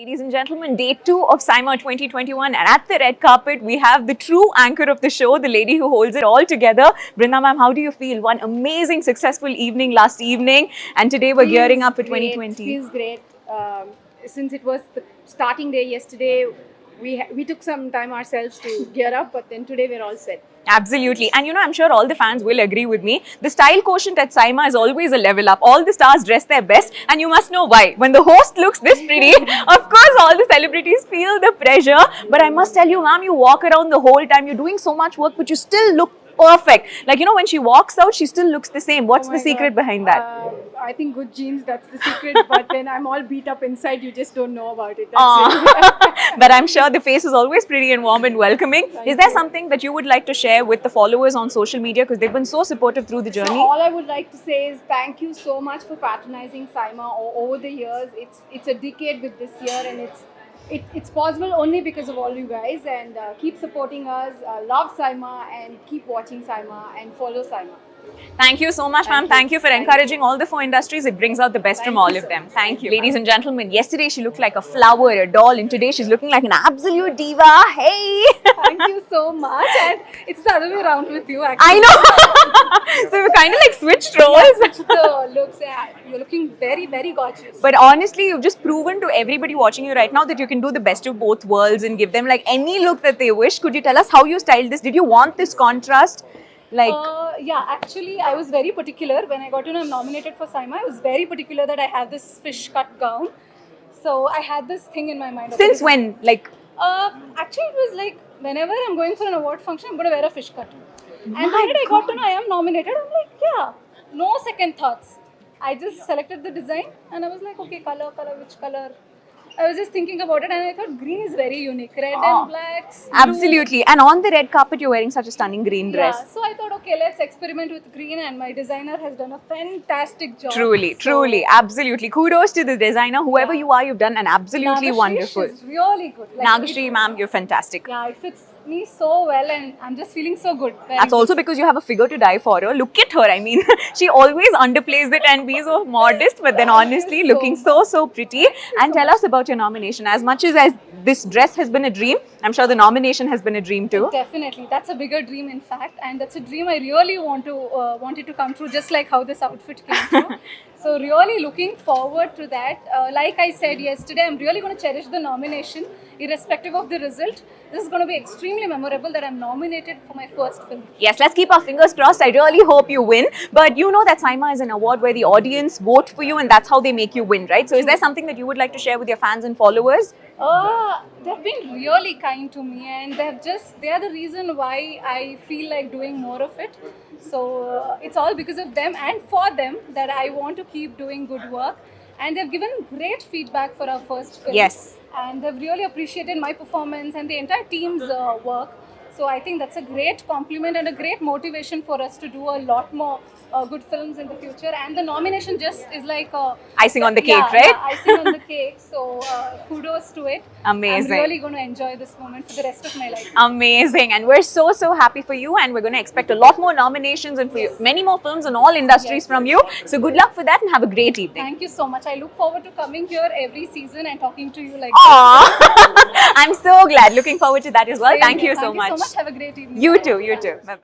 Ladies and gentlemen, day 2 of SIIMA 2021, and at the red carpet, we have the true anchor of the show, the lady who holds it all together. Brinda ma'am, how do you feel? One amazing, successful evening last evening, and today we're gearing up for 2020. Feels great. Since it was the starting day yesterday, we took some time ourselves to gear up, but then today we're all set. Absolutely. And I'm sure all the fans will agree with me. The style quotient at SIIMA is always a level up. All the stars dress their best, and you must know why. When the host looks this pretty, of course all the celebrities feel the pressure. But I must tell you, ma'am, you walk around the whole time, you're doing so much work, but you still look perfect. Like, when she walks out, she still looks the same. What's the secret behind that? I think good genes, that's the secret. But then I'm all beat up inside, you just don't know about it. That's it. But I'm sure the face is always pretty and warm and welcoming. Is there something that you would like to share with the followers on social media, because they've been so supportive through the journey? So all I would like to say is thank you so much for patronizing SIIMA over the years. It's a decade with this year, and it's possible only because of all you guys, and keep supporting us, love SIIMA, and keep watching SIIMA and follow SIIMA. Thank you so much, ma'am. Thank you for encouraging all the 4 industries. It brings out the best from all of them. Thank you. Ladies and gentlemen, yesterday she looked like a flower, a doll, and today she's looking like an absolute diva. Hey! Thank you so much. And it's the other way around with you, actually. I know! So we're kind of like switched roles. The looks, you're looking very, very gorgeous. But honestly, you've just proven to everybody watching you right now that you can do the best of both worlds and give them like any look that they wish. Could you tell us how you styled this? Did you want this contrast? Yeah, actually, I was very particular. When I got to know I'm nominated for SIIMA, I was very particular that I have this fish cut gown. So I had this thing in my mind. Since when? Actually, it was like whenever I'm going for an award function, I'm going to wear a fish cut. And the minute I got to know I am nominated, I'm like, yeah, no second thoughts. I just selected the design and I was like, okay, color, which color? I was just thinking about it and I thought green is very unique. Red and black. Absolutely. And on the red carpet, you're wearing such a stunning green dress. Yeah, so I thought, okay, let's experiment with green, and my designer has done a fantastic job. Truly. Absolutely. Kudos to the designer. Whoever you are, you've done an absolutely wonderful. She's really good. Nagashri, ma'am, you're fantastic. Yeah, it fits me so well and I'm just feeling so good. That's also because you have a figure to die for her. Look at her. I mean, she always underplays it and be so modest, but then honestly looking so pretty. And tell us about your nomination. As much as this dress has been a dream, I'm sure the nomination has been a dream too. Definitely. That's a bigger dream, in fact, and that's a dream I really wanted to come true, just like how this outfit came true. So really looking forward to that. Like I said yesterday, I'm really going to cherish the nomination irrespective of the result. This is going to be extremely memorable that I'm nominated for my first film. Yes, let's keep our fingers crossed. I really hope you win. But you know that SIIMA is an award where the audience vote for you and that's how they make you win, right? So is there something that you would like to share with your fans and followers? They've been really kind to me, and they are the reason why I feel like doing more of it. So it's all because of them and for them that I want to keep doing good work. And they've given great feedback for our first film. Yes. And they've really appreciated my performance and the entire team's work. So I think that's a great compliment and a great motivation for us to do a lot more good films in the future. And the nomination just is like icing on the cake, right? Yeah, icing on the cake. So kudos to it. Amazing. I'm really going to enjoy this moment for the rest of my life. Amazing. And we're so happy for you, and we're going to expect a lot more nominations and for you, many more films in all industries from you. So good luck for that and have a great evening. Thank you so much. I look forward to coming here every season and talking to you like Aww. I'm so glad. Looking forward to that as well. Thank you so much. Have a great evening. You too. Bye.